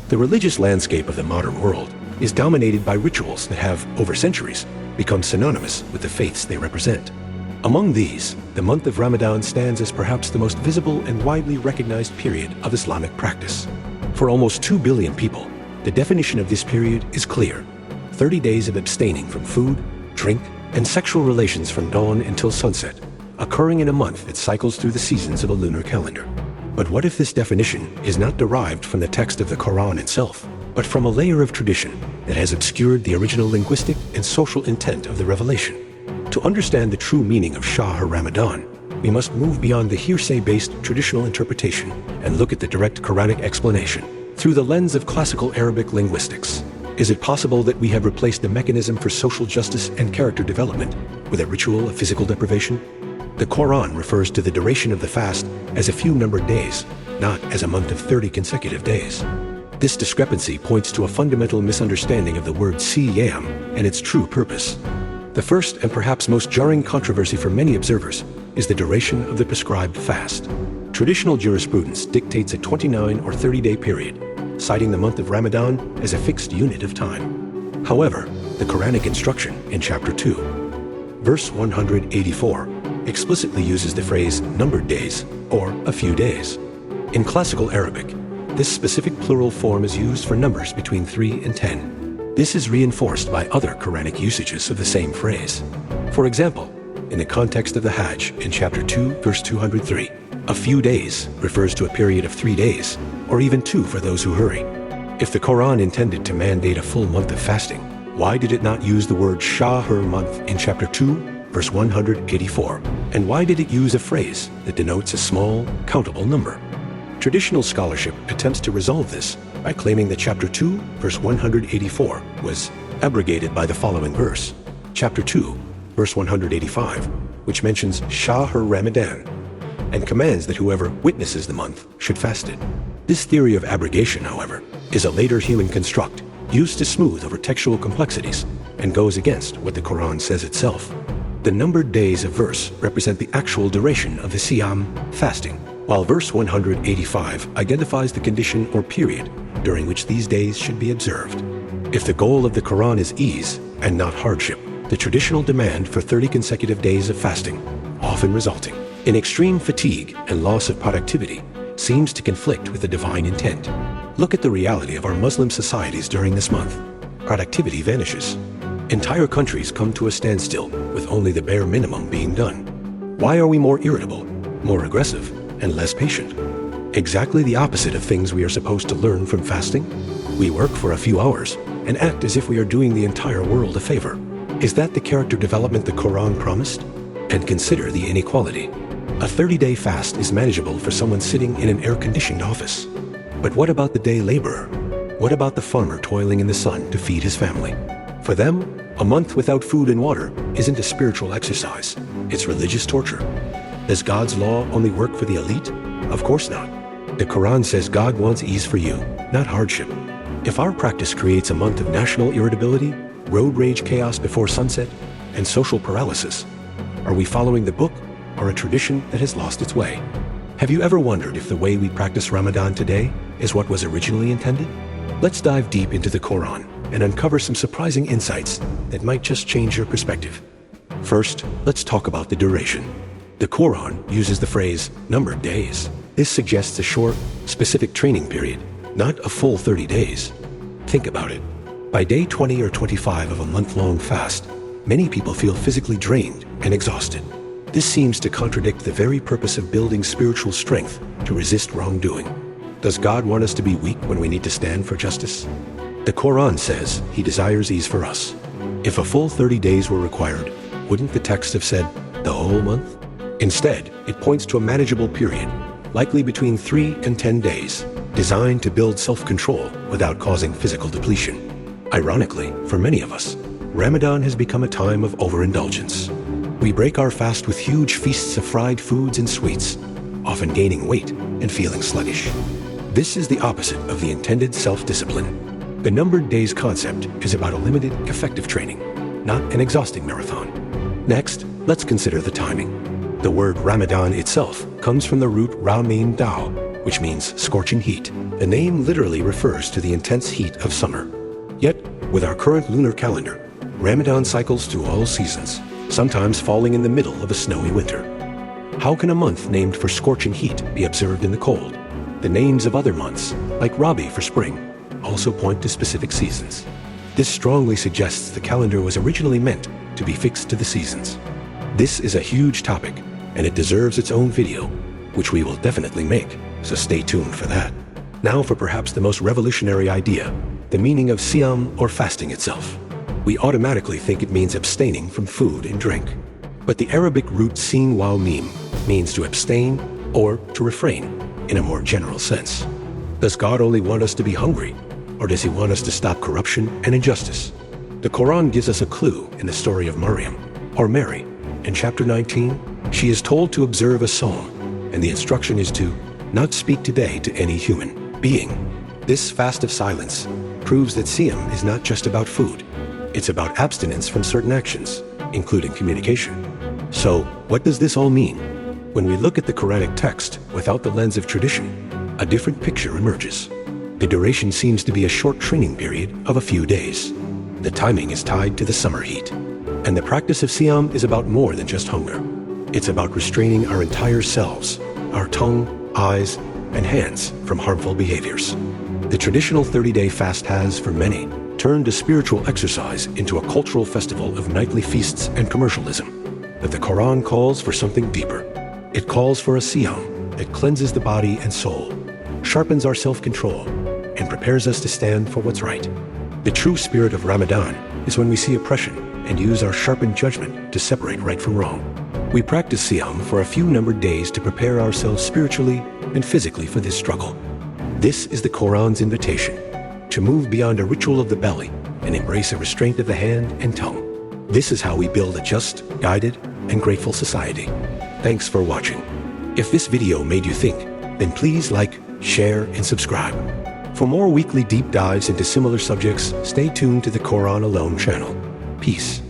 The religious landscape of the modern world is dominated by rituals that have, over centuries, become synonymous with the faiths they represent. Among these, the month of Ramadan stands as perhaps the most visible and widely recognized period of Islamic practice. For almost 2 billion people, the definition of this period is clear: 30 days of abstaining from food, drink, and sexual relations from dawn until sunset, occurring in a month that cycles through the seasons of a lunar calendar. But what if this definition is not derived from the text of the Quran itself, but from a layer of tradition that has obscured the original linguistic and social intent of the revelation? To understand the true meaning of Shahr Ramadan, we must move beyond the hearsay-based traditional interpretation and look at the direct Quranic explanation through the lens of classical Arabic linguistics. Is it possible that we have replaced a mechanism for social justice and character development with a ritual of physical deprivation? The Quran refers to the duration of the fast as a few numbered days, not as a month of 30 consecutive days. This discrepancy points to a fundamental misunderstanding of the word Siyam and its true purpose. The first and perhaps most jarring controversy for many observers is the duration of the prescribed fast. Traditional jurisprudence dictates a 29 or 30-day period, citing the month of Ramadan as a fixed unit of time. However, the Quranic instruction in chapter 2, verse 184, explicitly uses the phrase numbered days or a few days. In classical Arabic, this specific plural form is used for numbers between 3 and 10. This is reinforced by other Quranic usages of the same phrase. For example, in the context of the Hajj in chapter 2, verse 203, a few days refers to a period of 3 days, or even 2 for those who hurry. If the Quran intended to mandate a full month of fasting, why did it not use the word Shahr month in chapter 2, verse 184? And why did it use a phrase that denotes a small, countable number? Traditional scholarship attempts to resolve this by claiming that chapter 2, verse 184 was abrogated by the following verse, chapter 2, verse 185, which mentions Shahr Ramadan and commands that whoever witnesses the month should fast it. This theory of abrogation, however, is a later human construct used to smooth over textual complexities and goes against what the Quran says itself. The numbered days of verse represent the actual duration of the Siyam, fasting, while verse 185 identifies the condition or period during which these days should be observed. If the goal of the Quran is ease and not hardship, the traditional demand for 30 consecutive days of fasting, often resulting in extreme fatigue and loss of productivity, seems to conflict with the divine intent. Look at the reality of our Muslim societies during this month. Productivity vanishes. Entire countries come to a standstill with only the bare minimum being done. Why are we more irritable, more aggressive, and less patient? Exactly the opposite of things we are supposed to learn from fasting. We work for a few hours and act as if we are doing the entire world a favor. Is that the character development the Quran promised? And consider the inequality. A 30-day fast is manageable for someone sitting in an air-conditioned office. But what about the day laborer? What about the farmer toiling in the sun to feed his family? For them, a month without food and water isn't a spiritual exercise, it's religious torture. Does God's law only work for the elite? Of course not. The Quran says God wants ease for you, not hardship. If our practice creates a month of national irritability, road rage chaos before sunset, and social paralysis, are we following the book or a tradition that has lost its way? Have you ever wondered if the way we practice Ramadan today is what was originally intended? Let's dive deep into the Quran and uncover some surprising insights that might just change your perspective. First, let's talk about the duration. The Quran uses the phrase numbered days. This suggests a short, specific training period, not a full 30 days. Think about it. By day 20 or 25 of a month-long fast, many people feel physically drained and exhausted. This seems to contradict the very purpose of building spiritual strength to resist wrongdoing. Does God want us to be weak when we need to stand for justice? The Quran says He desires ease for us. If a full 30 days were required, wouldn't the text have said the whole month? Instead, it points to a manageable period, likely between 3 and 10 days, designed to build self-control without causing physical depletion. Ironically, for many of us, Ramadan has become a time of overindulgence. We break our fast with huge feasts of fried foods and sweets, often gaining weight and feeling sluggish. This is the opposite of the intended self-discipline. The numbered days concept is about a limited, effective training, not an exhausting marathon. Next, let's consider the timing. The word Ramadan itself comes from the root Ramin Dao, which means scorching heat. The name literally refers to the intense heat of summer. Yet, with our current lunar calendar, Ramadan cycles through all seasons, sometimes falling in the middle of a snowy winter. How can a month named for scorching heat be observed in the cold? The names of other months, like Rabi for spring, also point to specific seasons. This strongly suggests the calendar was originally meant to be fixed to the seasons. This is a huge topic, and it deserves its own video, which we will definitely make, so stay tuned for that. Now for perhaps the most revolutionary idea, the meaning of Siyam or fasting itself. We automatically think it means abstaining from food and drink. But the Arabic root sin waw mim means to abstain or to refrain in a more general sense. Does God only want us to be hungry, or does he want us to stop corruption and injustice? The Quran gives us a clue in the story of Maryam, or Mary. In chapter 19, she is told to observe a psalm, and the instruction is to not speak today to any human being. This fast of silence proves that Siyam is not just about food. It's about abstinence from certain actions, including communication. So, what does this all mean? When we look at the Quranic text without the lens of tradition, a different picture emerges. The duration seems to be a short training period of a few days. The timing is tied to the summer heat. And the practice of Siyam is about more than just hunger. It's about restraining our entire selves, our tongue, eyes, and hands from harmful behaviors. The traditional 30-day fast has, for many, turned a spiritual exercise into a cultural festival of nightly feasts and commercialism. But the Quran calls for something deeper. It calls for a Siyam that cleanses the body and soul, sharpens our self-control, and prepares us to stand for what's right. The true spirit of Ramadan is when we see oppression and use our sharpened judgment to separate right from wrong. We practice Siyam for a few numbered days to prepare ourselves spiritually and physically for this struggle. This is the Quran's invitation to move beyond a ritual of the belly and embrace a restraint of the hand and tongue. This is how we build a just, guided, and grateful society. Thanks for watching. If this video made you think, then please like, share, and subscribe. For more weekly deep dives into similar subjects, stay tuned to the Quran Alone channel. Peace.